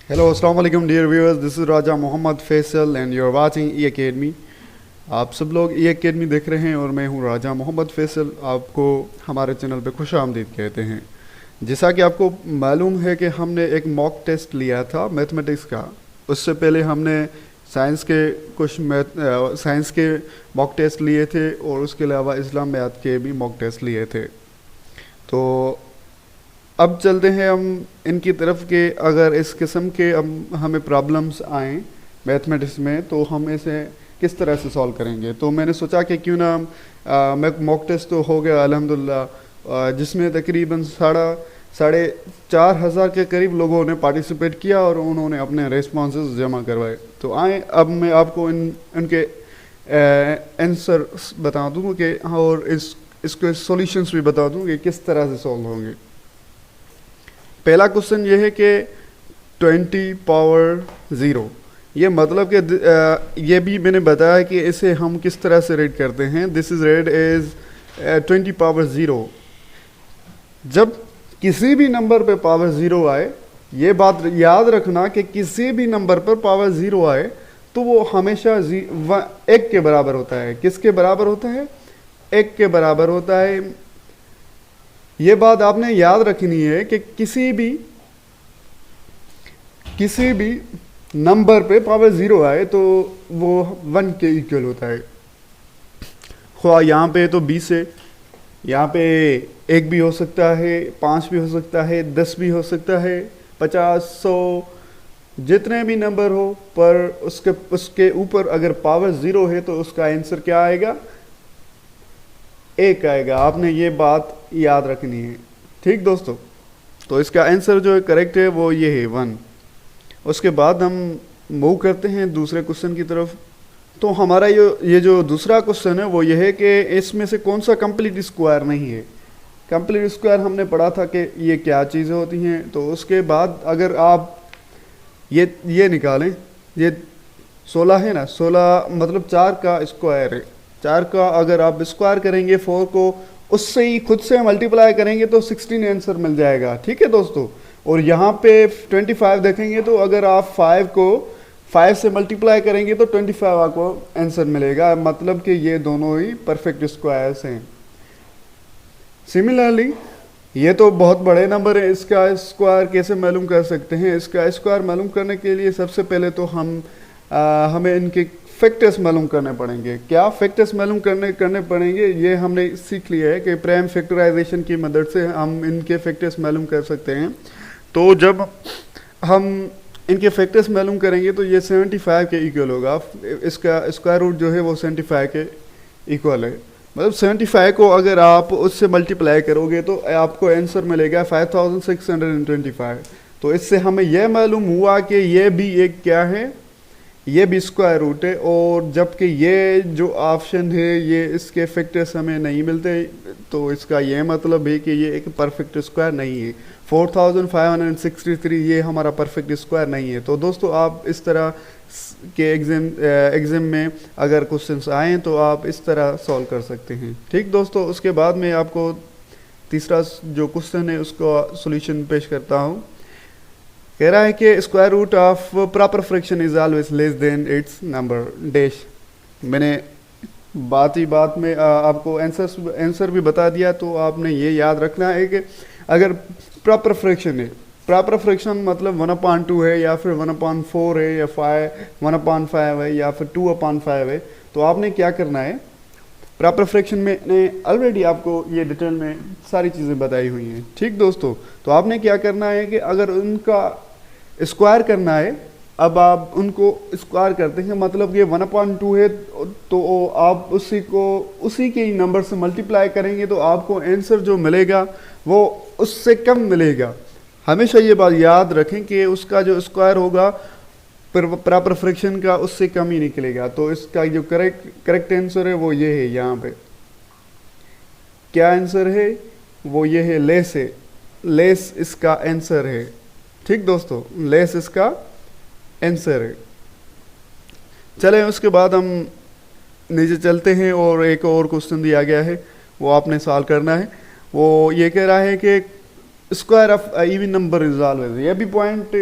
Hello, Assalamu alaikum dear viewers. This is Raja Mohammad Faisal and you're watching E Academy. आप सब लोग E Academy देख रहे हैं और मैं हूं राजा मोहम्मद फैसल। आपको हमारे चैनल पे खुश आमदीद कहते हैं। जैसा कि आपको मालूम है कि हमने एक मॉक टेस्ट लिया था मैथमेटिक्स का। उससे पहले हमने साइंस के मॉक टेस्ट लिए थे और उसके अलावा इस्लाम मैथ के भी मॉक टेस्ट लिए थे। तो अब चलते हैं हम इनकी तरफ के अगर इस किस्म के हमें प्रॉब्लम्स आएँ मैथमेटिक्स में तो हम इसे किस तरह से सॉल्व करेंगे। तो मैंने सोचा कि क्यों ना मैं मॉक टेस्ट तो हो गया अल्हम्दुलिल्लाह, जिसमें तकरीबन साढ़े 4,000 के करीब लोगों ने पार्टिसिपेट किया और उन्होंने अपने रेस्पॉन्सेस जमा करवाए। तो आए अब मैं आपको इनके आंसर बता दूँ कि और इसके सॉल्यूशंस भी बता दूँ कि किस तरह से सॉल्व होंगे। पहला क्वेश्चन ये है कि 20 पावर 0, ये मतलब कि ये भी मैंने बताया कि इसे हम किस तरह से रीड करते हैं। This is read as 20 power 0। जब किसी भी नंबर पे पावर 0 आए, ये बात याद रखना कि किसी भी नंबर पर पावर 0 आए तो वो हमेशा 1 के बराबर होता है। किसके बराबर होता है? 1 के बराबर होता है। ये बात आपने याद रखनी है कि किसी भी नंबर पे पावर 0 आए तो वो 1 के इक्वल होता है। ख्वाह यहाँ पे तो 20 है, यहाँ पे 1 भी हो सकता है, 5 भी हो सकता है, 10 भी हो सकता है, 50, 100, जितने भी नंबर हो, पर उसके ऊपर अगर पावर 0 है तो उसका आंसर क्या आएगा? 1 आएगा। आपने ये बात याद रखनी है, ठीक दोस्तों। तो इसका आंसर जो है करेक्ट है वो ये है 1। उसके बाद हम मूव करते हैं दूसरे क्वेश्चन की तरफ। तो हमारा ये जो दूसरा क्वेश्चन है वो ये है कि इसमें से कौन सा कंप्लीट स्क्वायर नहीं है। कंप्लीट स्क्वायर हमने पढ़ा था कि ये क्या चीज़ें होती हैं। तो उसके बाद अगर आप ये निकालें, ये 16 है ना, 16 मतलब 4 का स्क्वायर है। 4 का अगर आप स्क्वायर करेंगे 4 को, उससे ही खुद से मल्टीप्लाई करेंगे तो 16 आंसर मिल जाएगा, ठीक है दोस्तों। और यहाँ पे 25 देखेंगे तो अगर आप 5 को 5 से मल्टीप्लाई करेंगे तो 25 आपको आंसर मिलेगा। मतलब कि ये दोनों ही परफेक्ट स्क्वायर्स हैं। सिमिलरली ये तो बहुत बड़े नंबर है, इसका स्क्वायर कैसे मालूम कर सकते हैं? इसका स्क्वायर मालूम करने के लिए सबसे पहले तो हमें इनके फैक्टर्स मालूम करने पड़ेंगे। क्या फैक्टर्स मालूम करने पड़ेंगे? ये हमने सीख लिया है कि प्राइम फैक्टराइजेशन की मदद से हम इनके फैक्टर्स मालूम कर सकते हैं। तो जब हम इनके फैक्टर्स मालूम करेंगे तो ये 75 के इक्वल होगा। इसका स्क्वायर रूट जो है वो 75 के इक्वल है। मतलब 75 को अगर आप उससे मल्टीप्लाई करोगे तो आपको आंसर मिलेगा 5625। तो इससे हमें यह मालूम हुआ कि ये भी एक क्या है, ये भी स्क्वायर रूट है। और जबकि ये जो ऑप्शन है ये इसके फैक्टर्स हमें नहीं मिलते, तो इसका ये मतलब है कि ये एक परफेक्ट स्क्वायर नहीं है। 4563 ये हमारा परफेक्ट स्क्वायर नहीं है। तो दोस्तों आप इस तरह के एग्ज़ाम में अगर क्वेश्चंस आएँ तो आप इस तरह सॉल्व कर सकते हैं, ठीक दोस्तों। उसके बाद में आपको तीसरा जो क्वेश्चन है उसका सॉल्यूशन पेश करता हूँ। कह रहा है कि square root of proper fraction is always less than its number dash. मैंने बात में आपको आंसर भी बता दिया। तो आपने ये याद रखना है कि अगर प्रॉपर फ्रैक्शन है, प्रॉपर फ्रैक्शन मतलब 1/2 है या फिर 1/4 है या 1/5 है या फिर 2/5 है, तो आपने क्या करना है? प्रॉपर फ्रैक्शन में ने ऑलरेडी आपको ये डिटेल में सारी चीज़ें बताई हुई हैं, ठीक दोस्तों। तो आपने क्या करना है कि अगर उनका स्क्वायर करना है, अब आप उनको स्क्वायर करते हैं मतलब ये 1/2 है तो आप उसी के नंबर से मल्टीप्लाई करेंगे तो आपको आंसर जो मिलेगा वो उससे कम मिलेगा। हमेशा ये बात याद रखें कि उसका जो स्क्वायर होगा प्रॉपर फ्रैक्शन का उससे कम ही निकलेगा। तो इसका जो करेक्ट आंसर है वो ये है। यहाँ पे क्या आंसर है? वो ये है, लेस है। लेस इसका आंसर है, ठीक दोस्तों, लेस इसका आंसर है। चलें उसके बाद हम नीचे चलते हैं और एक और क्वेश्चन दिया गया है वो आपने सॉल्व करना है। वो ये कह रहा है कि square of even number is always, ये भी पॉइंट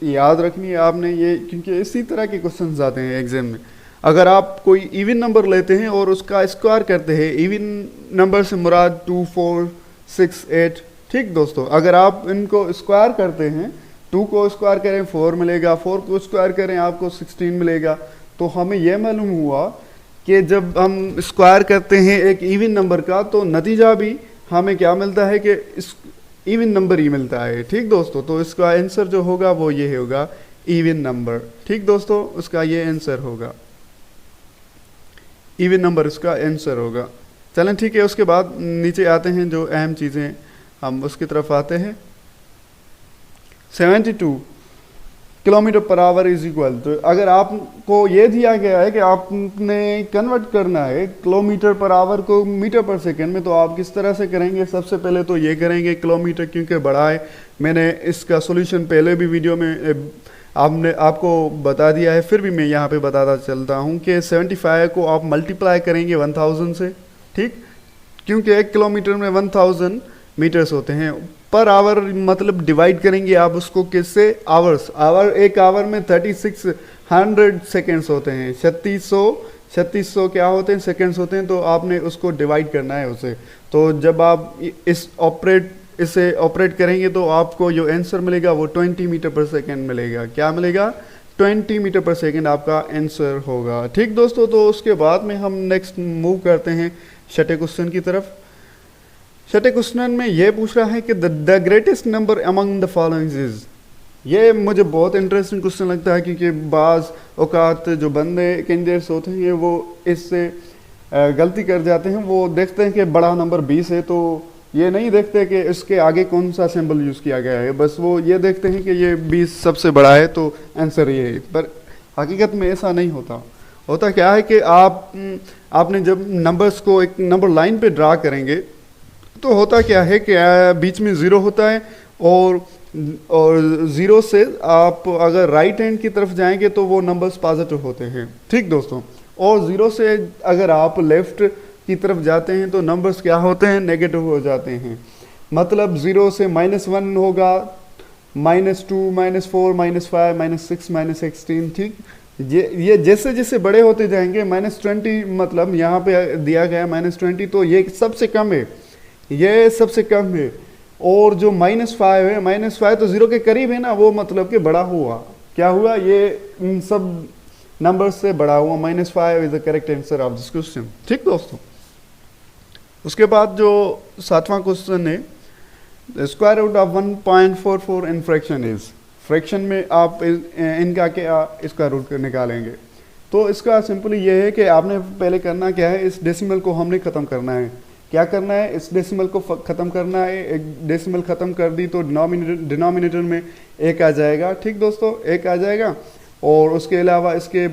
याद रखनी है आपने ये, क्योंकि इसी तरह के क्वेश्चन आते हैं एग्जाम में। अगर आप कोई इवन नंबर लेते हैं और उसका स्क्वायर करते हैं, इवन नंबर से मुराद 2, 4, 6, 8, ठीक दोस्तों, अगर आप इनको स्क्वायर करते हैं, 2 को स्क्वायर करें 4 मिलेगा, 4 को स्क्वायर करें आपको 16 मिलेगा। तो हमें यह मालूम हुआ कि जब हम स्क्वायर करते हैं एक इवन नंबर का तो नतीजा भी हमें क्या मिलता है कि इस इवन नंबर ही मिलता है। ठीक दोस्तों, तो इसका आंसर जो होगा वो ये होगा इवन नंबर। ठीक दोस्तों, उसका ये आंसर होगा इवन नंबर, इसका आंसर होगा। चलें ठीक है, उसके बाद नीचे आते हैं जो अहम चीज़ें, हम उसकी तरफ आते हैं। 72 kilometre per hour is equal, तो अगर आपको ये दिया गया है कि आपने कन्वर्ट करना है किलोमीटर पर आवर को मीटर पर सेकंड में, तो आप किस तरह से करेंगे? सबसे पहले तो ये करेंगे किलोमीटर, क्योंकि बड़ा है। मैंने इसका सॉल्यूशन पहले भी वीडियो में आपको बता दिया है, फिर भी मैं यहाँ पे बताता चलता हूँ कि 75 को आप मल्टीप्लाई करेंगे 1000 से, ठीक, क्योंकि 1 किलोमीटर में 1000 मीटर्स होते हैं। पर आवर मतलब डिवाइड करेंगे आप उसको किससे? आवर्स। एक आवर में 3600 सेकेंड्स होते हैं, 3600 क्या होते हैं? सेकेंड्स होते हैं। तो आपने उसको डिवाइड करना है उसे। तो जब आप इसे ऑपरेट करेंगे तो आपको जो आंसर मिलेगा वो 20 मीटर पर सेकेंड मिलेगा। क्या मिलेगा? 20 मीटर पर सेकेंड आपका आंसर होगा। ठीक दोस्तों, तो उसके बाद में हम नेक्स्ट मूव करते हैं छठे क्वेश्चन की तरफ। छठे क्वेश्चन में ये पूछ रहा है कि the greatest number among the following is. ये मुझे बहुत इंटरेस्टिंग क्वेश्चन लगता है, क्योंकि बाज़ औकात जो बंदे कैंडिडेट्स होते हैं वो इससे गलती कर जाते हैं। वो देखते हैं कि बड़ा नंबर 20 है, तो ये नहीं देखते कि इसके आगे कौन सा सिंबल यूज़ किया गया है, बस वो ये देखते हैं कि ये 20 सबसे बड़ा है तो आंसर ये है। पर हकीकत में ऐसा नहीं होता। होता क्या है कि आपने जब नंबर्स को एक नंबर लाइन पे ड्रा करेंगे तो होता क्या है कि बीच में ज़ीरो होता है, और ज़ीरो से आप अगर राइट हैंड की तरफ जाएंगे तो वो नंबर्स पॉजिटिव होते हैं। ठीक दोस्तों, और ज़ीरो से अगर आप लेफ़्ट की तरफ जाते हैं तो नंबर्स क्या होते हैं? नेगेटिव हो जाते हैं। मतलब 0 से -1 होगा, -2, -4, -5, -6, -16। ठीक, ये जैसे जैसे बड़े होते जाएंगे, -20 मतलब यहाँ पे दिया गया -20, तो ये सबसे कम है, ये सबसे कम है। और जो -5 है, -5 तो 0 के करीब है ना, वो मतलब कि बड़ा हुआ। क्या हुआ? ये इन सब नंबर्स से बड़ा हुआ। -5 is the correct answer of this question. ठीक दोस्तों, उसके बाद जो 7वां क्वेश्चन है, square root of 1.44 in fraction is. Fraction में आप इनका क्या स्क्वायर रूट निकालेंगे? तो इसका सिंपली ये है कि आपने पहले करना क्या है, इस डेसिमल को हमने ख़त्म करना है। क्या करना है? इस डेसिमल को ख़त्म करना है। एक डेसिमल ख़त्म कर दी तो डिनोमिनेटर में 1 आ जाएगा। ठीक दोस्तों, 1 आ जाएगा। और उसके अलावा इसके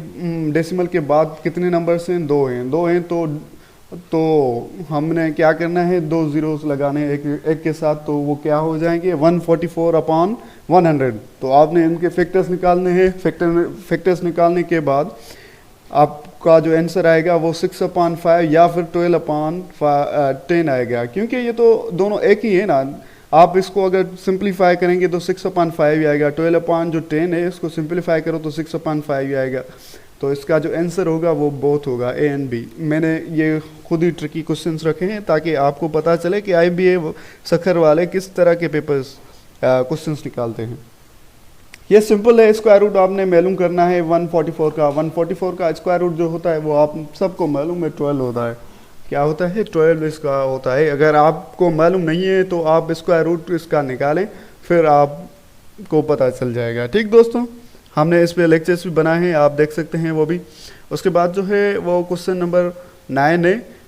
डेसिमल के बाद कितने नंबर्स हैं? 2 हैं। 2 हैं तो हमने क्या करना है? 2 ज़ीरोस लगाने एक के साथ, तो वो क्या हो जाएंगे? 144/100। तो आपने इनके फैक्टर्स निकालने हैं। फैक्टर्स निकालने के बाद आपका जो आंसर आएगा वो 6/5 या फिर 12/10 आएगा, क्योंकि ये तो दोनों एक ही है ना। आप इसको अगर सिंप्लीफाई करेंगे तो 6/5 ही आएगा। 12/10 है, इसको सिंप्लीफाई करो तो 6/5 ही आएगा। तो इसका जो आंसर होगा वो बोथ होगा, ए एंड बी। मैंने ये खुद ही ट्रिकी क्वेश्चंस रखे हैं ताकि आपको पता चले कि IBA सखर वाले किस तरह के पेपर्स क्वेश्चंस निकालते हैं। ये सिंपल है। स्क्वायर रूट आपने मालूम करना है 144 का। 144 का स्क्वायर रूट जो होता है वो आप सबको मालूम है 12 होता है। क्या होता है? 12 इसका होता है। अगर आपको मालूम नहीं है तो आप स्क्वायर रूट इसका निकालें, फिर आपको पता चल जाएगा। ठीक दोस्तों, हमने इस पे लेक्चर्स भी बनाए हैं, आप देख सकते हैं वो भी। उसके बाद जो है वो क्वेश्चन नंबर 9 है,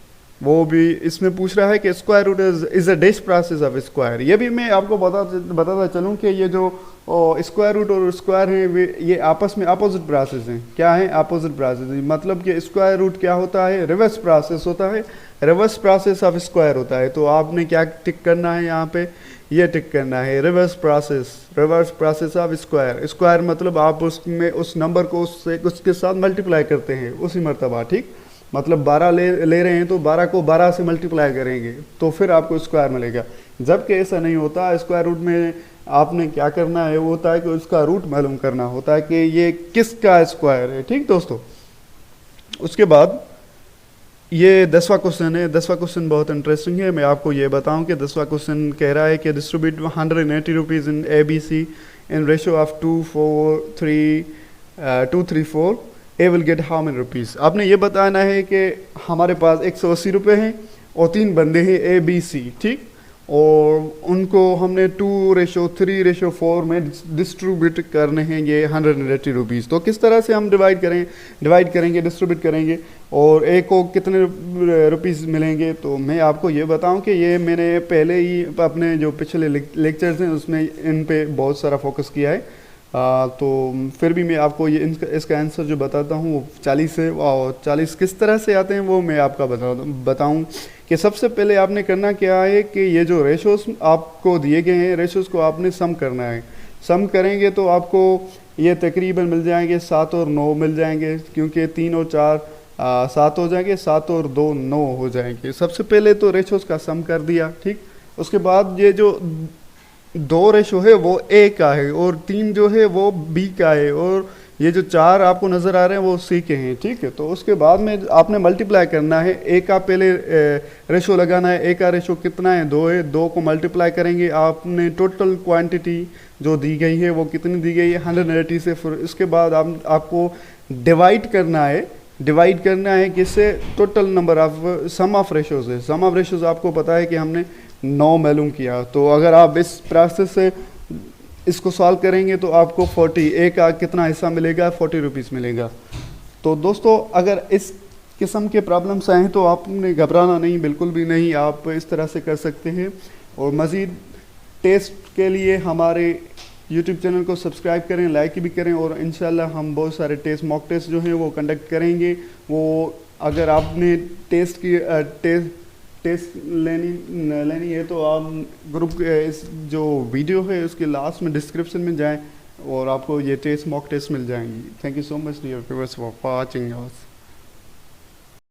वो भी इसमें पूछ रहा है कि square root is a dash process of square. ये भी मैं आपको बताता चलूँ कि ये जो स्क्वायर रूट और स्क्वायर हैं ये आपस में अपोजिट प्रोसेस हैं। क्या है? Opposite process. मतलब कि स्क्वायर रूट क्या होता है? रिवर्स प्रोसेस होता है, रिवर्स प्रोसेस ऑफ स्क्वायर होता है। तो आपने क्या टिक करना है यहाँ पे? ये टिक करना है reverse process of square. Square मतलब आप उसमें उस नंबर को उसके साथ मल्टीप्लाई करते हैं उसी मरतबा। ठीक, मतलब 12 ले रहे हैं तो 12 को 12 से मल्टीप्लाई करेंगे तो फिर आपको स्क्वायर मिलेगा। जबकि ऐसा नहीं होता। स्क्वायर रूट में आपने क्या करना है वो होता है कि उसका रूट मालूम करना होता है कि ये किसका स्क्वायर है। ठीक दोस्तों, उसके बाद ये 10वां क्वेश्चन है। 10वां क्वेश्चन बहुत इंटरेस्टिंग है। मैं आपको ये बताऊं कि 10वां क्वेश्चन कह रहा है कि distribute 180 rupees in ABC in ratio of 2 3 4, A will get how many rupees. आपने ये बताना है कि हमारे पास 180 रुपये हैं और 3 बंदे हैं ABC, ठीक, और उनको हमने 2:3:4 में डिस्ट्रीब्यूट करने हैं ये 180 रुपीज़। तो किस तरह से हम डिवाइड करेंगे, डिस्ट्रीब्यूट करेंगे, और एक को कितने रुपीज़ मिलेंगे। तो मैं आपको ये बताऊं कि ये मैंने पहले ही अपने जो पिछले लेक्चर्स हैं उसमें इन पे बहुत सारा फोकस किया है। तो फिर भी मैं आपको ये इसका आंसर जो बताता हूँ वो 40 है, और 40 किस तरह से आते हैं वो मैं आपका बताऊँ कि सबसे पहले आपने करना क्या है कि ये जो रेशोस आपको दिए गए हैं, रेशोस को आपने सम करना है। सम करेंगे तो आपको ये तकरीबन मिल जाएंगे 7 और 9 मिल जाएंगे, क्योंकि 3 और 4 7 हो जाएंगे, 7 और 2 9 हो जाएंगे। सबसे पहले तो रेशोस का सम कर दिया, ठीक। उसके बाद ये जो 2 रेशो है वो ए का है, और 3 जो है वो बी का है, और ये जो 4 आपको नज़र आ रहे हैं वो सी के हैं, ठीक है। तो उसके बाद में आपने मल्टीप्लाई करना है। ए का पहले रेशो लगाना है। ए का रेशो कितना है, 2 है। 2 को मल्टीप्लाई करेंगे, आपने टोटल क्वांटिटी जो दी गई है वो कितनी दी गई है 180 से। फिर इसके बाद आपको डिवाइड करना है किससे, total number of sum of ratios है। सम ऑफ रेशोज आपको पता है कि हमने 9 मालूम किया। तो अगर आप इस प्रोसेस से इसको सॉल्व करेंगे तो आपको 40 ए का कितना हिस्सा मिलेगा, 40 रुपीज़ मिलेगा। तो दोस्तों अगर इस किस्म के प्रॉब्लम्स आए हैं तो आपने घबराना नहीं, बिल्कुल भी नहीं, आप इस तरह से कर सकते हैं। और मज़ीद टेस्ट के लिए हमारे यूट्यूब चैनल को सब्सक्राइब करें, लाइक भी करें, और इंशाल्लाह हम बहुत सारे मॉक टेस्ट जो हैं वो कंडक्ट करेंगे। वो अगर आपने टेस्ट लेनी है तो आप ग्रुप इस जो वीडियो है उसके लास्ट में डिस्क्रिप्शन में जाएं और आपको ये मॉक टेस्ट मिल जाएंगी। Thank you so much dear viewers for watching us.